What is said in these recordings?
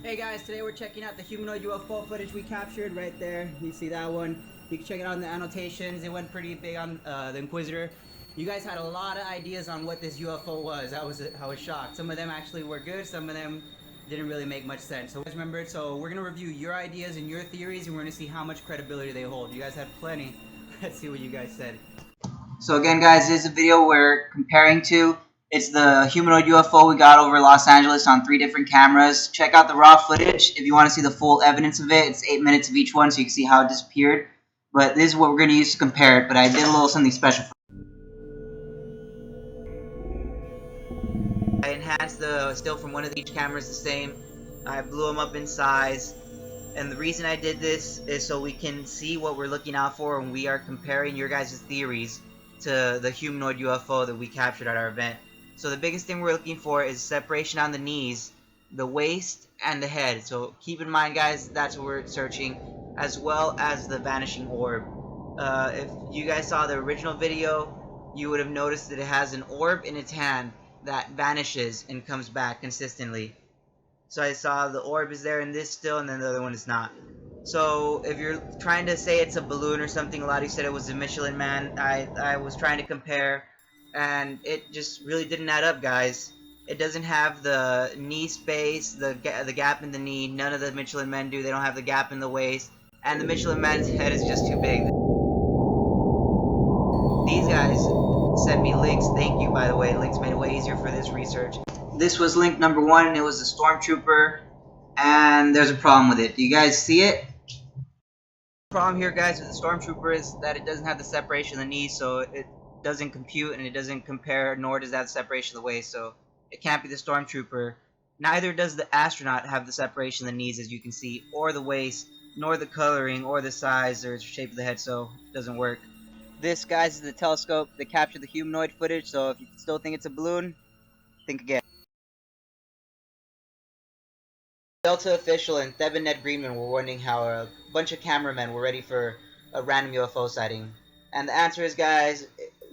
Hey guys, today we're checking out the humanoid UFO footage we captured right there. You see that one. You can check it out in the annotations. It went pretty big on the Inquisitor. You guys had a lot of ideas on what this UFO was. I was shocked. Some of them actually were good. Some of them didn't really make much sense. So guys remember it. So we're gonna review your ideas and your theories, and we're gonna see how much credibility they hold. You guys had plenty. Let's see what you guys said. So again, guys, this is a video we're comparing to. It's the humanoid UFO we got over Los Angeles on 3 different cameras. Check out the raw footage if you want to see the full evidence of it. It's 8 minutes of each one, so you can see how it disappeared. But this is what we're going to use to compare it, but I did a little something special. I enhanced the still from one of each cameras the same. I blew them up in size. And the reason I did this is so we can see what we're looking out for when we are comparing your guys' theories to the humanoid UFO that we captured at our event. So the biggest thing we're looking for is separation on the knees, the waist, and the head. So keep in mind, guys, that's what we're searching, as well as the vanishing orb. If you guys saw the original video, you would have noticed that it has an orb in its hand that vanishes and comes back consistently. So I saw the orb is there in this still, and then the other one is not. So if you're trying to say it's a balloon or something, a lot of you said it was a Michelin Man. I was trying to compare, and it just really didn't add up, guys. It doesn't have the knee space, the gap in the knee. None of the Michelin Men do. They don't have the gap in the waist, and the Michelin Man's head is just too big. These guys sent me links. Thank you, by the way. Links made it way easier for this research. This was link number 1, and it was a stormtrooper, and there's a problem with it. Do you guys see it? The problem here, guys, with the stormtrooper is that it doesn't have the separation of the knees, so it doesn't compute, and it doesn't compare, nor does it have the separation of the waist, so it can't be the stormtrooper. Neither does the astronaut have the separation of the knees, as you can see, or the waist, nor the coloring, or the size, or shape of the head, so it doesn't work. This, guys, is the telescope that captured the humanoid footage, so if you still think it's a balloon, think again. Delta official and Theb and Ned Greenman were wondering how a bunch of cameramen were ready for a random UFO sighting. And the answer is, guys,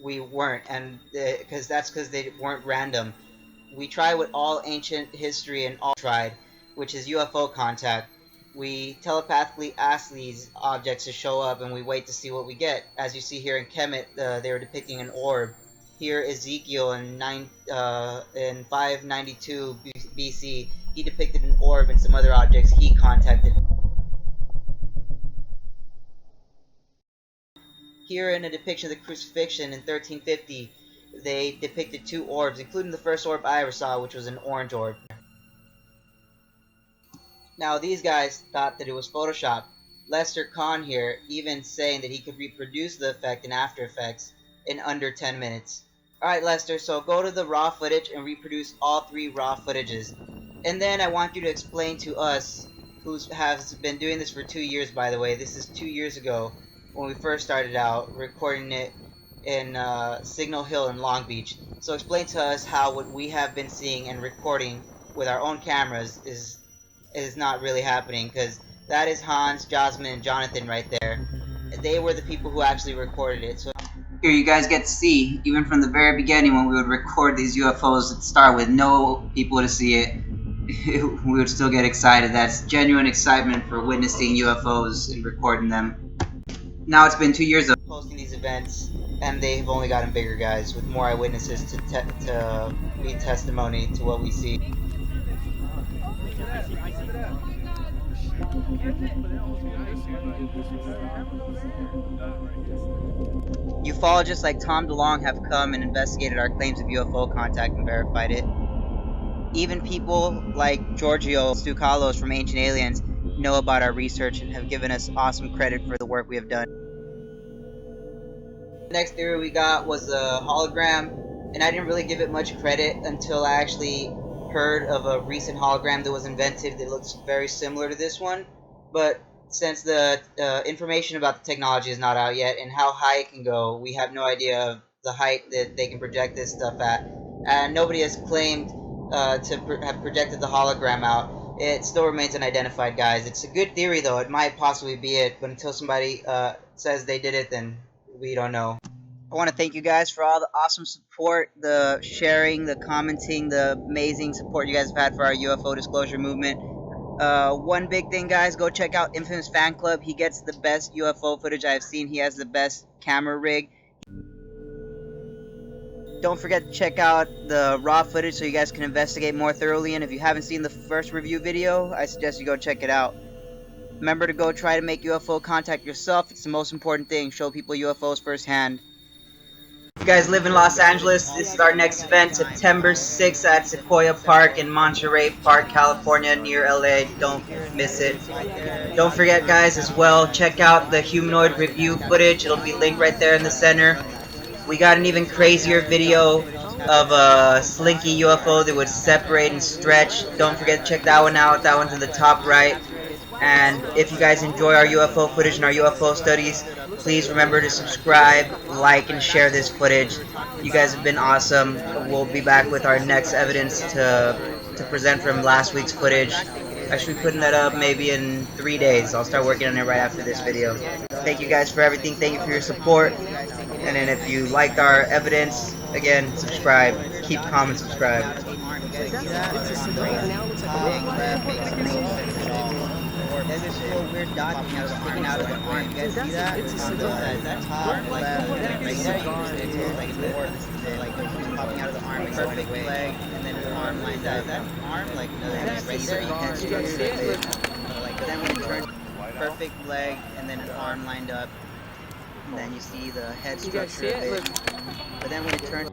we weren't, and because they weren't random. We tried what all ancient history and all tried, which is UFO contact. We telepathically ask these objects to show up, and we wait to see what we get. As you see here in Kemet, they were depicting an orb. Here, Ezekiel in 592 BC, he depicted an orb and some other objects he contacted. Here, in a depiction of the crucifixion in 1350, they depicted 2 orbs, including the first orb I ever saw, which was an orange orb. Now, these guys thought that it was Photoshop. Lester Kahn here even saying that he could reproduce the effect in After Effects in under 10 minutes. Alright, Lester, so go to the raw footage and reproduce all 3 raw footages. And then I want you to explain to us, who has been doing this for 2 years, by the way. This is 2 years ago when we first started out recording it in Signal Hill in Long Beach. So explain to us how what we have been seeing and recording with our own cameras is not really happening, because that is Hans, Jasmine, and Jonathan right there. They were the people who actually recorded it. So here you guys get to see, even from the very beginning when we would record these UFOs at the start with no people to see it, we would still get excited. That's genuine excitement for witnessing UFOs and recording them. Now it's been 2 years of posting these events, and they've only gotten bigger, guys, with more eyewitnesses to be testimony to what we see. Ufologists like Tom DeLonge have come and investigated our claims of UFO contact and verified it. Even people like Giorgio Tsoukalos from Ancient Aliens know about our research and have given us awesome credit for the work we have done. The next theory we got was a hologram, and I didn't really give it much credit until I actually heard of a recent hologram that was invented that looks very similar to this one. But since the information about the technology is not out yet and how high it can go, we have no idea of the height that they can project this stuff at. And nobody has claimed to have projected the hologram out. It still remains unidentified, guys. It's a good theory, though. It might possibly be it, but until somebody says they did it, then we don't know. I want to thank you guys for all the awesome support, the sharing, the commenting, the amazing support you guys have had for our UFO disclosure movement. One big thing, guys, go check out Infamous Fan Club. He gets the best UFO footage I've seen. He has the best camera rig. Don't forget to check out the raw footage so you guys can investigate more thoroughly. And if you haven't seen the first review video, I suggest you go check it out. Remember to go try to make UFO contact yourself. It's the most important thing. Show people UFOs firsthand. If you guys live in Los Angeles, this is our next event, September 6th at Sequoia Park in Monterey Park, California, near LA. Don't miss it. Don't forget, guys, as well, check out the humanoid review footage. It'll be linked right there in the center. We got an even crazier video of a slinky UFO that would separate and stretch. Don't forget to check that one out. That one's in the top right. And if you guys enjoy our UFO footage and our UFO studies, please remember to subscribe, like, and share this footage. You guys have been awesome. We'll be back with our next evidence to present from last week's footage. I should be putting that up maybe in 3 days. I'll start working on it right after this video. Thank you guys for everything. Thank you for your support. And then if you liked our evidence, again, subscribe. Keep, comment, subscribe. There's this little weird dot sticking out of the arm. You guys see that? That's arm, like right there. Like popping out of the arm. Perfect leg, and then an arm lined up. That arm, like right there, you can't see it. Like then when it turns, perfect leg, and then an arm lined up. And then you see the head structure of it. But then when it turns.